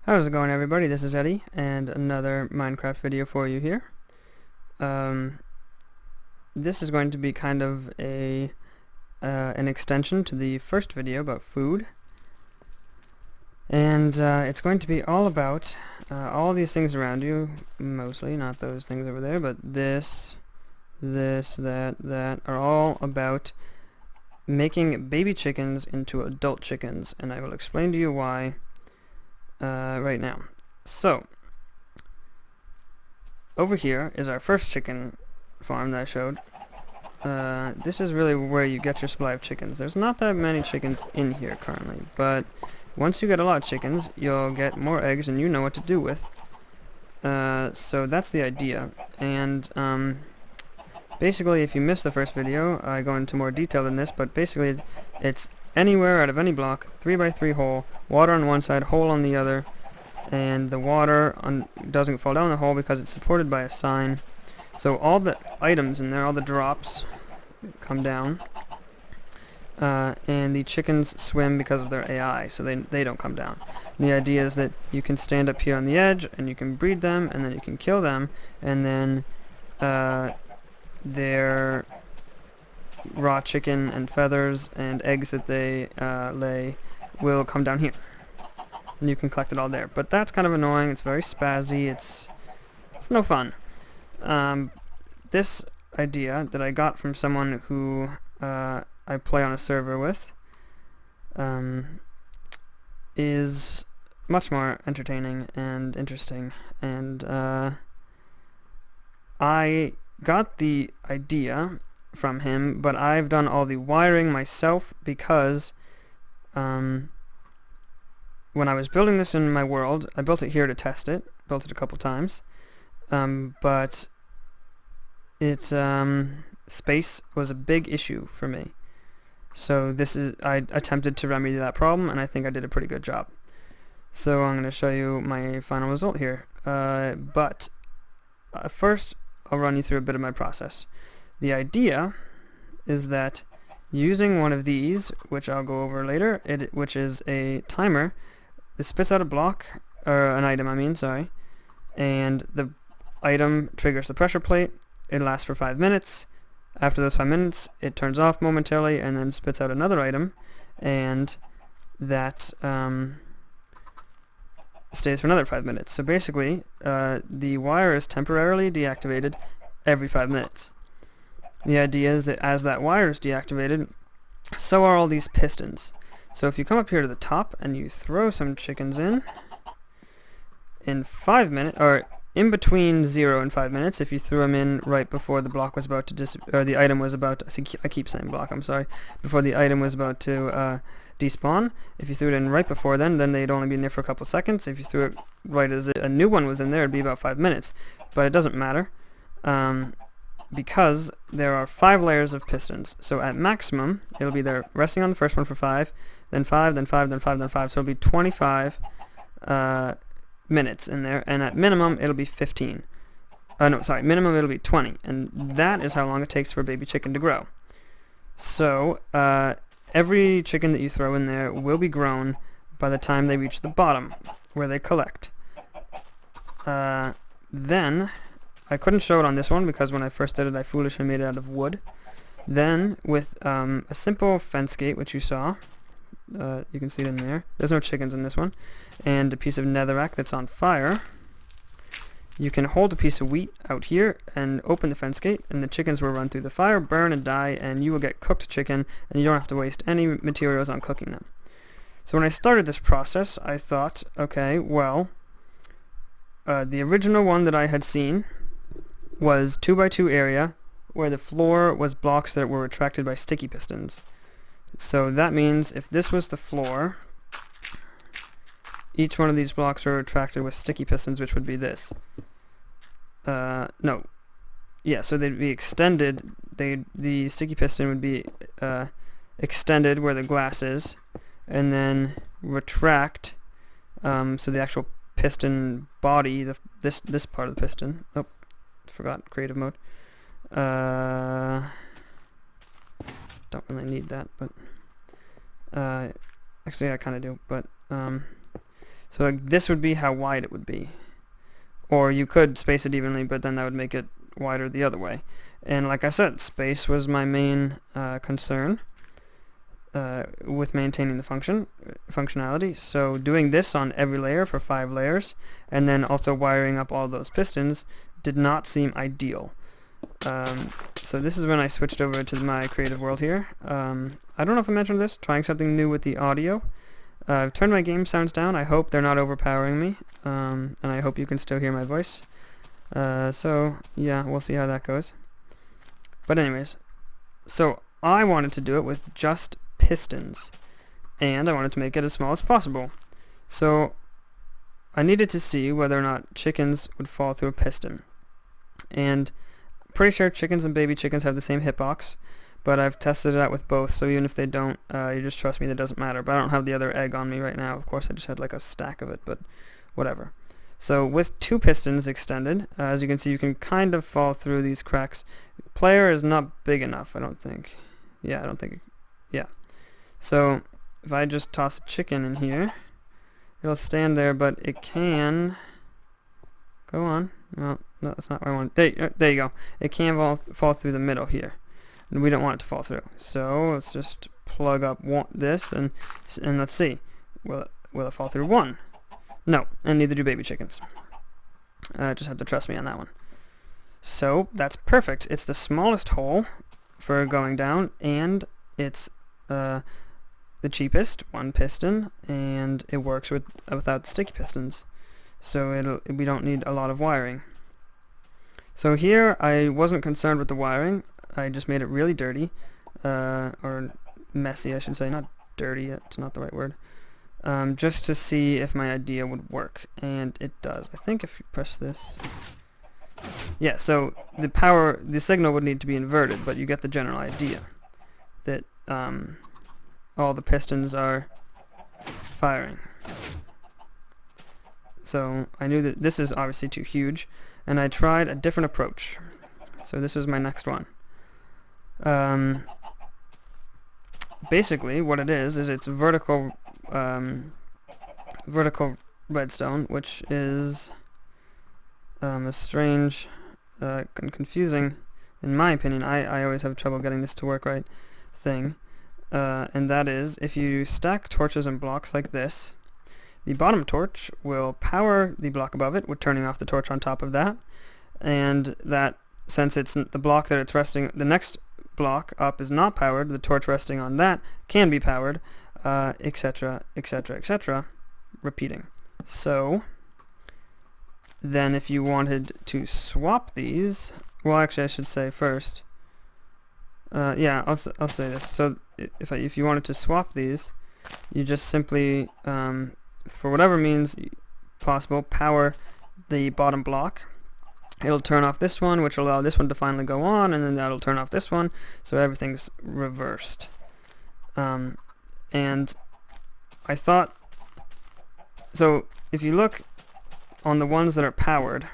How's it going, everybody? This is Eddie, and another Minecraft video for you here. This is going to be kind of an extension to the first video about food, and it's going to be all about all these things around you, mostly, not those things over there, but this, that are all about making baby chickens into adult chickens, and I will explain to you why right now. So, over here is our first chicken farm that I showed. This is really where you get your supply of chickens. There's not that many chickens in here currently, but once you get a lot of chickens, you'll get more eggs and you know what to do with. So that's the idea. And basically, if you missed the first video, I go into more detail than this, but basically it's anywhere out of any block, 3x3 hole, water on one side, hole on the other, and the water doesn't fall down the hole because it's supported by a sign. So all the items in there, all the drops, come down, and the chickens swim because of their AI, so they don't come down. And the idea is that you can stand up here on the edge, and you can breed them, and then you can kill them, and then their raw chicken and feathers and eggs that they lay will come down here, and you can collect it all there. But that's kind of annoying. It's very spazzy. It's no fun. This idea that I got from someone who I play on a server with is much more entertaining and interesting, and I got the idea from him, but I've done all the wiring myself because when I was building this in my world, I built it here to test it, built it a couple times, but space was a big issue for me. So I attempted to remedy that problem, and I think I did a pretty good job. So I'm going to show you my final result here. But first, I'll run you through a bit of my process. The idea is that using one of these, which I'll go over later, which is a timer, this spits out a block, or an item, I mean, sorry, and the item triggers the pressure plate. It lasts for 5 minutes. After those 5 minutes, it turns off momentarily and then spits out another item, and that stays for another 5 minutes. So basically, the wire is temporarily deactivated every 5 minutes. The idea is that as that wire is deactivated, so are all these pistons. So if you come up here to the top and you throw some chickens in 5 minutes, or in between 0 and 5 minutes, if you threw them in right before the block was about to or the item was about to, I keep saying block, I'm sorry, before the item was about to despawn, if you threw it in right before then they'd only be in there for a couple seconds. If you threw it right as a new one was in there, it'd be about 5 minutes. But it doesn't matter, because there are 5 layers of pistons. So at maximum, it'll be there resting on the first one for 5, then 5, then 5, then 5, then 5. So it'll be 25 minutes in there, and at minimum it'll be 15. No, sorry, minimum it'll be 20, and that is how long it takes for a baby chicken to grow. So every chicken that you throw in there will be grown by the time they reach the bottom, where they collect. Then, I couldn't show it on this one because when I first did it I foolishly made it out of wood. Then, with a simple fence gate, which you saw, you can see it in there. There's no chickens in this one. And a piece of netherrack that's on fire. You can hold a piece of wheat out here and open the fence gate, and the chickens will run through the fire, burn and die, and you will get cooked chicken, and you don't have to waste any materials on cooking them. So when I started this process, I thought, okay, well, the original one that I had seen was 2x2 area, where the floor was blocks that were retracted by sticky pistons. So that means if this was the floor, each one of these blocks are retracted with sticky pistons, which would be this. No. Yeah, so they'd be extended. The sticky piston would be extended where the glass is, and then retract, so the actual piston body, this part of the piston. Oh, forgot creative mode. Don't really need that, but actually I kind of do, but So like, this would be how wide it would be. Or you could space it evenly, but then that would make it wider the other way. And like I said, space was my main concern with maintaining the functionality. So doing this on every layer for 5 layers, and then also wiring up all those pistons, did not seem ideal. So this is when I switched over to my creative world here. I don't know if I mentioned this, trying something new with the audio. I've turned my game sounds down. I hope they're not overpowering me, and I hope you can still hear my voice. So yeah, we'll see how that goes. But anyways, so I wanted to do it with just pistons, and I wanted to make it as small as possible. So I needed to see whether or not chickens would fall through a piston. And I'm pretty sure chickens and baby chickens have the same hitbox, but I've tested it out with both, so even if they don't, you just trust me, that doesn't matter. But I don't have the other egg on me right now. Of course, I just had like a stack of it, but whatever. So with 2 pistons extended, as you can see, you can kind of fall through these cracks. Player is not big enough, I don't think. Yeah, I don't think. Yeah. So if I just toss a chicken in here, it'll stand there, but it can go on. Well, no, that's not what I want. There you go. It can fall through the middle here, and we don't want it to fall through. So let's just plug up this, and let's see. Will it fall through 1? No, and neither do baby chickens. Just have to trust me on that one. So that's perfect. It's the smallest hole for going down, and it's the cheapest, 1 piston, and it works without sticky pistons. So we don't need a lot of wiring. So here I wasn't concerned with the wiring. I just made it really dirty, or messy, I should say. Not dirty. It's not the right word. Just to see if my idea would work, and it does. I think if you press this, yeah. So the signal would need to be inverted, but you get the general idea that all the pistons are firing. So I knew that this is obviously too huge, and I tried a different approach. So this is my next one. Basically, what it is it's vertical redstone, which is a strange and confusing, in my opinion. I always have trouble getting this to work right thing, and that is if you stack torches and blocks like this, the bottom torch will power the block above it with turning off the torch on top of that, and that since it's the block that it's resting, the next block up is not powered, the torch resting on that can be powered, etc, etc, etc, repeating. So then if you wanted to swap these, well, actually I should say first, yeah, I'll say this. So if you wanted to swap these, you just simply for whatever means possible, power the bottom block. It'll turn off this one, which will allow this one to finally go on, and then that'll turn off this one, so everything's reversed. And I thought, so if you look on the ones that are powered,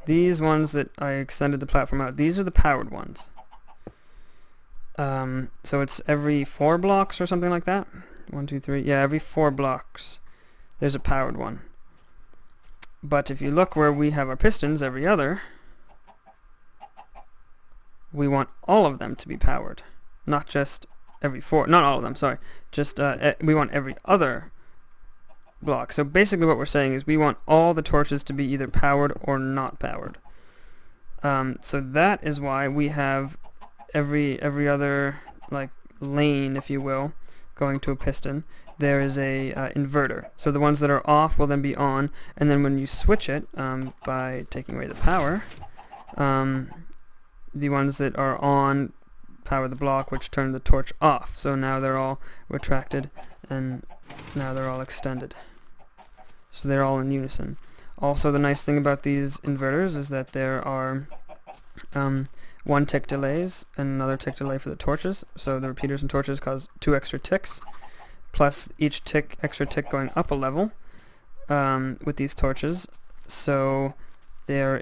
these ones that I extended the platform out, these are the powered ones. So it's every 4 blocks or something like that. 1, 2, 3, yeah, every 4 blocks there's a powered one. But if you look where we have our pistons, every other, we want all of them to be powered, not just every 4, not all of them, sorry, just we want every other block. So basically what we're saying is we want all the torches to be either powered or not powered. So that is why we have every other like lane, if you will, going to a piston, there is a inverter. So the ones that are off will then be on, and then when you switch it by taking away the power, the ones that are on power the block, which turn the torch off. So now they're all retracted, and now they're all extended. So they're all in unison. Also, the nice thing about these inverters is that there are 1 tick delays and another tick delay for the torches. So the repeaters and torches cause 2 extra ticks, plus each extra tick going up a level with these torches. So they're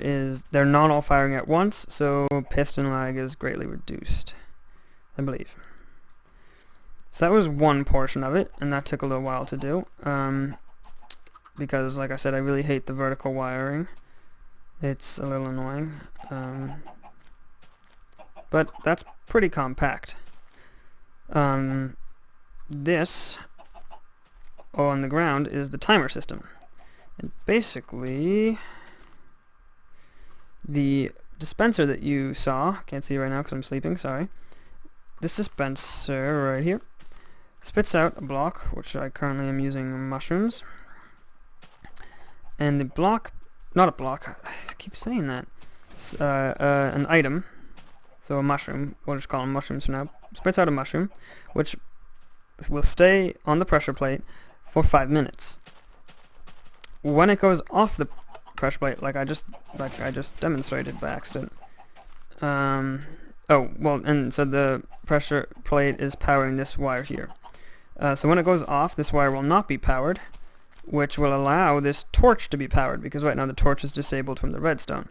not all firing at once, so piston lag is greatly reduced, I believe. So that was one portion of it, and that took a little while to do. because, like I said, I really hate the vertical wiring. It's a little annoying. But that's pretty compact. This on the ground is the timer system. And basically, the dispenser that you saw, can't see right now because I'm sleeping, sorry. This dispenser right here spits out a block, which I currently am using mushrooms. And the block, not a block, I keep saying that, an item, so a mushroom, we'll just call them mushrooms for now, spits out a mushroom, which will stay on the pressure plate for 5 minutes. When it goes off the pressure plate, like I just demonstrated by accident. Oh, well, and so the pressure plate is powering this wire here. So when it goes off, this wire will not be powered, which will allow this torch to be powered, because right now the torch is disabled from the redstone.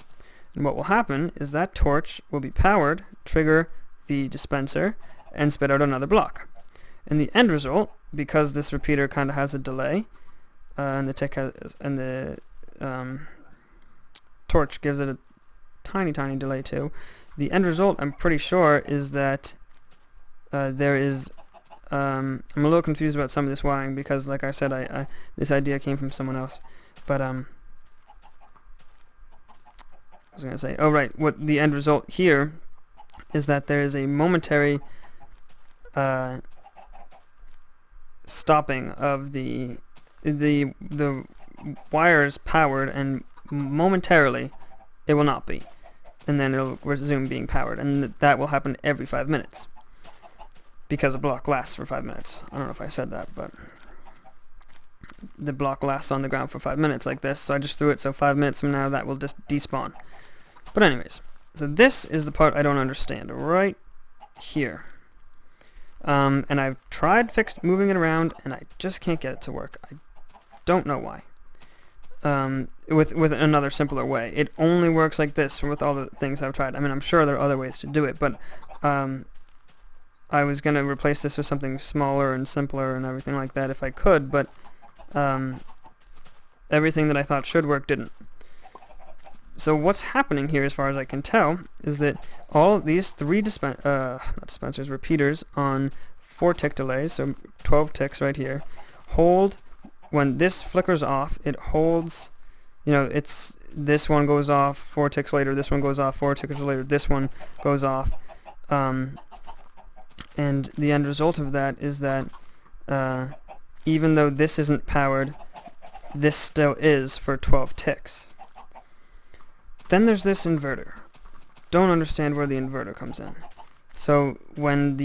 And what will happen is that torch will be powered, trigger the dispenser, and spit out another block. And the end result, because this repeater kind of has a delay, and the tick has, and the torch gives it a tiny delay too. The end result, I'm pretty sure, is that there is. I'm a little confused about some of this wiring because, like I said, this idea came from someone else. But I was gonna say, oh right, what the end result here is that there is a momentary stopping of the wire is powered, and momentarily it will not be, and then it'll resume being powered, and that will happen every 5 minutes because a block lasts for 5 minutes. I don't know if I said that, but the block lasts on the ground for 5 minutes like this, so I just threw it, so 5 minutes from now that will just despawn. But anyways, so this is the part I don't understand right here. And I've tried moving it around, and I just can't get it to work. I don't know why. With another simpler way. It only works like this with all the things I've tried. I mean, I'm sure there are other ways to do it, but I was going to replace this with something smaller and simpler and everything like that if I could, but everything that I thought should work didn't. So what's happening here, as far as I can tell, is that all these three repeaters on 4 tick delays, so 12 ticks right here, hold. When this flickers off, it holds, you know, it's this one goes off 4 ticks later, this one goes off 4 ticks later, this one goes off, and the end result of that is that even though this isn't powered, this still is for 12 ticks. Then there's this inverter. Don't understand where the inverter comes in. So when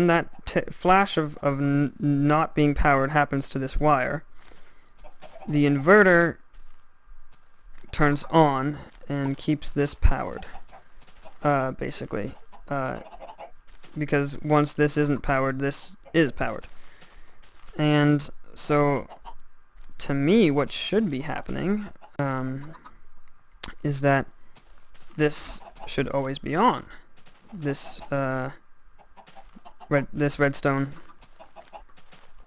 that flash of not being powered happens to this wire, the inverter turns on and keeps this powered, basically. Because once this isn't powered, this is powered. And so, to me, what should be happening is that this should always be on. This redstone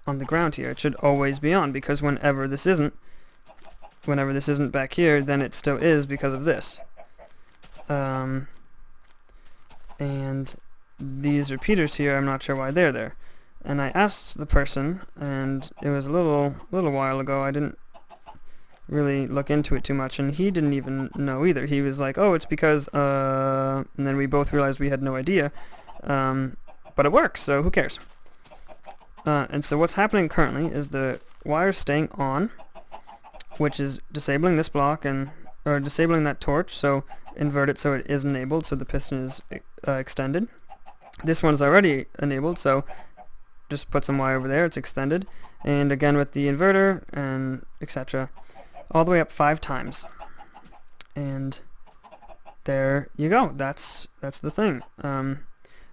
on the ground here, it should always be on, because whenever this isn't back here, then it still is because of this. And these repeaters here, I'm not sure why they're there. And I asked the person, and it was a little while ago, I didn't really look into it too much, and he didn't even know either. He was like, oh, it's because, and then we both realized we had no idea, but it works, so who cares? And so what's happening currently is the wire's staying on, which is disabling this block, or disabling that torch, so invert it so it is enabled, so the piston is extended. This one's already enabled, so just put some wire over there, it's extended, and again with the inverter, and etc. all the way up 5 times. And there you go. That's the thing.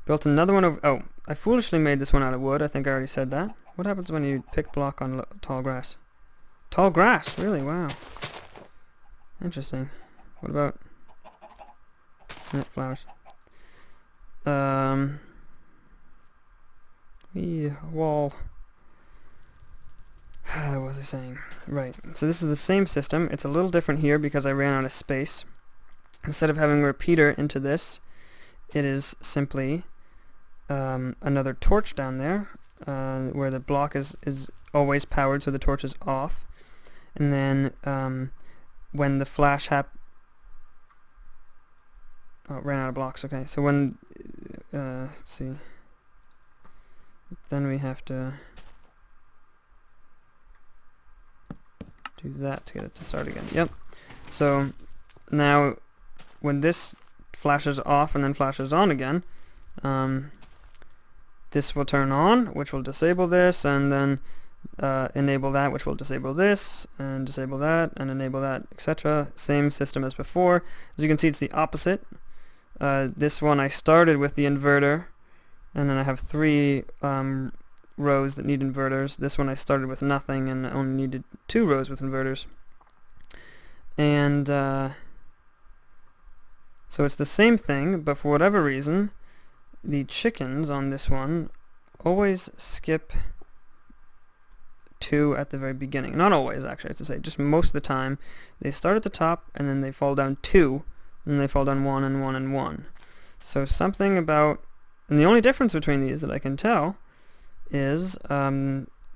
Built another one over. Oh, I foolishly made this one out of wood. I think I already said that. What happens when you pick block on tall grass? Tall grass, really? Wow. Interesting. What about flowers? Wall. What was I saying? Right. So this is the same system. It's a little different here because I ran out of space. Instead of having a repeater into this, it is simply another torch down there where the block is always powered, so the torch is off. And then when the flash oh, it ran out of blocks. Okay, so when let's see, then we have to do that to get it to start again. Yep. So now when this flashes off and then flashes on again, this will turn on, which will disable this, and then enable that, which will disable this, and disable that, and enable that, etc. Same system as before. As you can see, it's the opposite. This one I started with the inverter, and then I have 3 rows that need inverters. This one I started with nothing and only needed 2 rows with inverters. And so it's the same thing, but for whatever reason, the chickens on this one always skip 2 at the very beginning. Not always, actually, I have to say. Just most of the time, they start at the top, and then they fall down 2, and then they fall down 1 and 1 and 1. So something about... And the only difference between these that I can tell is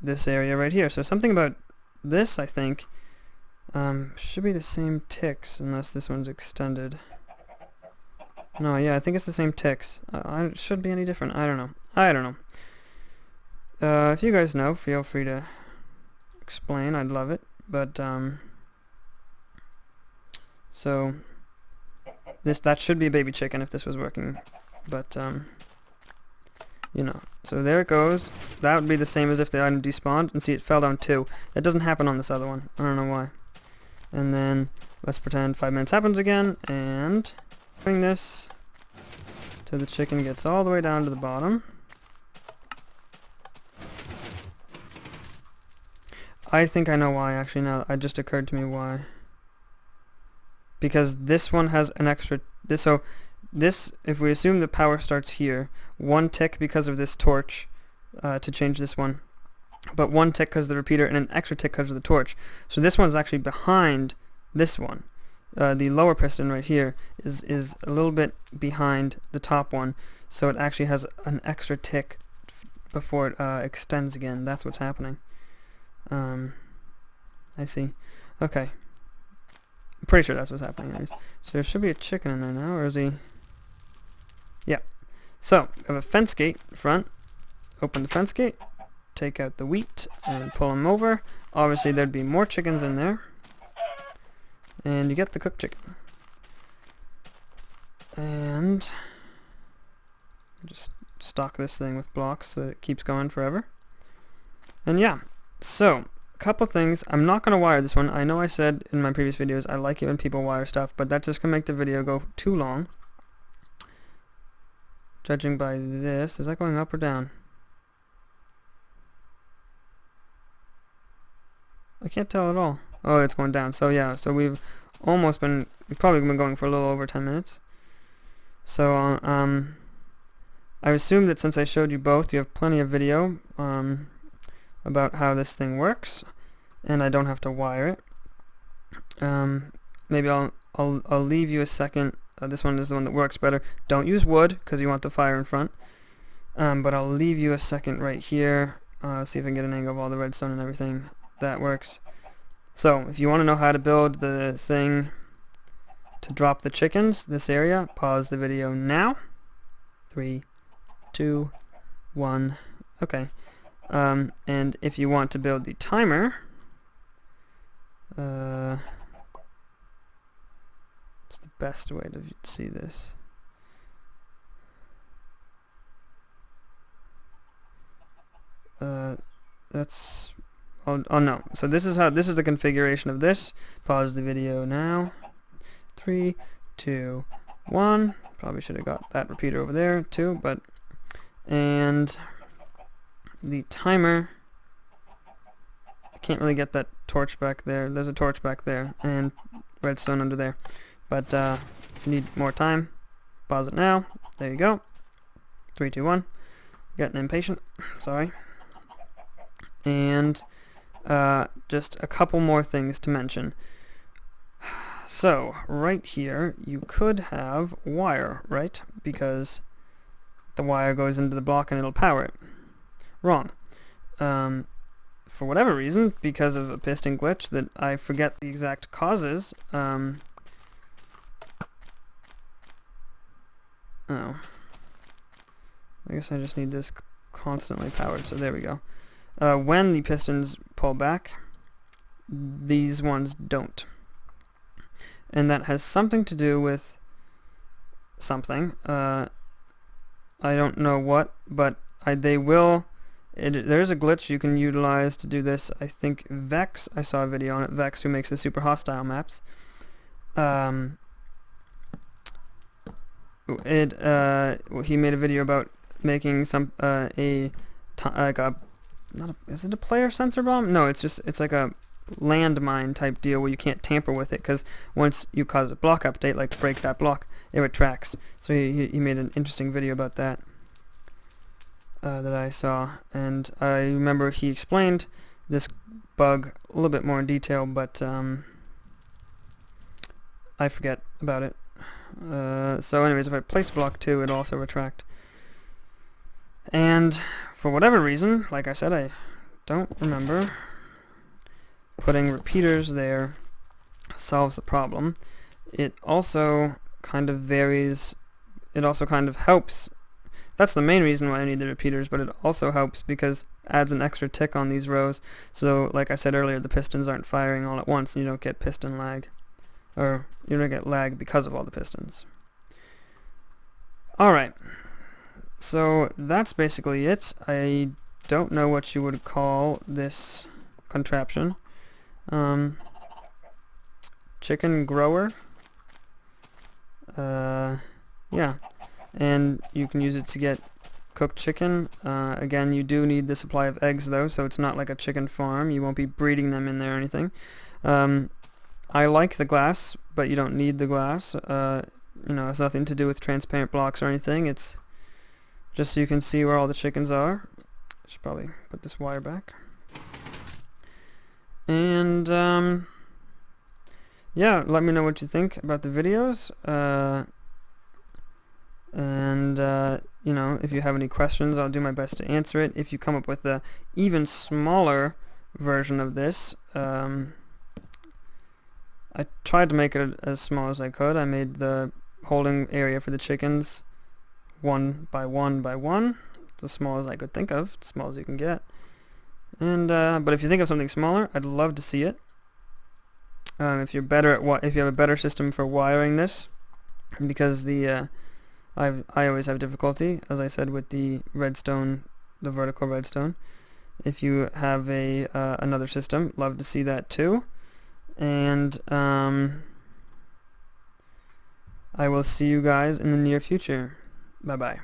this area right here. So something about this, I think, should be the same ticks, unless this one's extended. No, yeah, I think it's the same ticks. It should be any different. I don't know. I don't know. If you guys know, feel free to explain. I'd love it. But so that should be a baby chicken if this was working. But you know, so there it goes. That would be the same as if the item despawned, and see, it fell down 2. That doesn't happen on this other one. I don't know why. And then let's pretend 5 minutes happens again, and doing this till the chicken gets all the way down to the bottom. I think I know why, actually. Now it just occurred to me why. Because this one has an extra... So this, if we assume the power starts here, 1 tick because of this torch to change this one, but 1 tick because of the repeater, and an extra tick because of the torch. So this one's actually behind this one. The lower piston right here is a little bit behind the top one, so it actually has an extra tick before it extends again. That's what's happening. I see. Okay. I'm pretty sure that's what's happening anyways. So there should be a chicken in there now, or is he... Yeah. So, we have a fence gate front. Open the fence gate, take out the wheat, and pull them over. Obviously there'd be more chickens in there. And you get the cooked chicken. And just stock this thing with blocks so that it keeps going forever. And yeah, so a couple things. I'm not going to wire this one. I know I said in my previous videos I like it when people wire stuff, but that's just going to make the video go too long. Judging by this, is that going up or down? I can't tell at all. Oh, it's going down. So yeah, so we've probably been going for a little over 10 minutes. So I assume that since I showed you both, you have plenty of video about how this thing works, and I don't have to wire it. Maybe I'll leave you a second. This one is the one that works better. Don't use wood because you want the fire in front. But I'll leave you a second right here. See if I can get an angle of all the redstone and everything. That works. So if you want to know how to build the thing to drop the chickens, this area, pause the video now. 3, 2, 1. Okay. And if you want to build the timer, it's the best way to see this. That's... Oh no. So this is the configuration of this. Pause the video now. 3, 2, 1. Probably should have got that repeater over there too, but... And the timer, I can't really get that torch back there. There's a torch back there and redstone under there. But if you need more time, pause it now. There you go. 3, 2, 1. Getting impatient. Sorry. And just a couple more things to mention. So, right here, you could have wire, right? Because the wire goes into the block and it'll power it. Wrong. For whatever reason, because of a piston glitch that I forget the exact causes, oh. I guess I just need this constantly powered, so there we go. When the pistons pull back, these ones don't. And that has something to do with something. I don't know what, but they will. There's a glitch you can utilize to do this. I think Vex, I saw a video on it, Vex, who makes the super hostile maps. He made a video about making some is it a player sensor bomb? No, it's like a landmine type deal where you can't tamper with it, because once you cause a block update, like break that block, it retracts. So he made an interesting video about that that I saw, and I remember he explained this bug a little bit more in detail, but I forget about it. So anyways, if I place block 2, it'll also retract. And for whatever reason, like I said, I don't remember, putting repeaters there solves the problem. It also kind of varies, it also kind of helps. That's the main reason why I need the repeaters, but it also helps because it adds an extra tick on these rows. So like I said earlier, the pistons aren't firing all at once and you don't get piston lag. Or you don't get lag because of all the pistons. Alright, so that's basically it. I don't know what you would call this contraption. Chicken grower. Yeah, and you can use it to get cooked chicken. Again, you do need the supply of eggs though, so it's not like a chicken farm. You won't be breeding them in there or anything. I like the glass, but you don't need the glass. You know, it has nothing to do with transparent blocks or anything. It's just so you can see where all the chickens are. I should probably put this wire back. And yeah, let me know what you think about the videos. You know, if you have any questions, I'll do my best to answer it. If you come up with a even smaller version of this, I tried to make it as small as I could. I made the holding area for the chickens 1 by 1 by 1. It's as small as I could think of, as small as you can get. And but if you think of something smaller, I'd love to see it. If you're better at if you have a better system for wiring this, because the I always have difficulty, as I said, with the redstone, the vertical redstone. If you have a another system, love to see that too. And I will see you guys in the near future. Bye bye.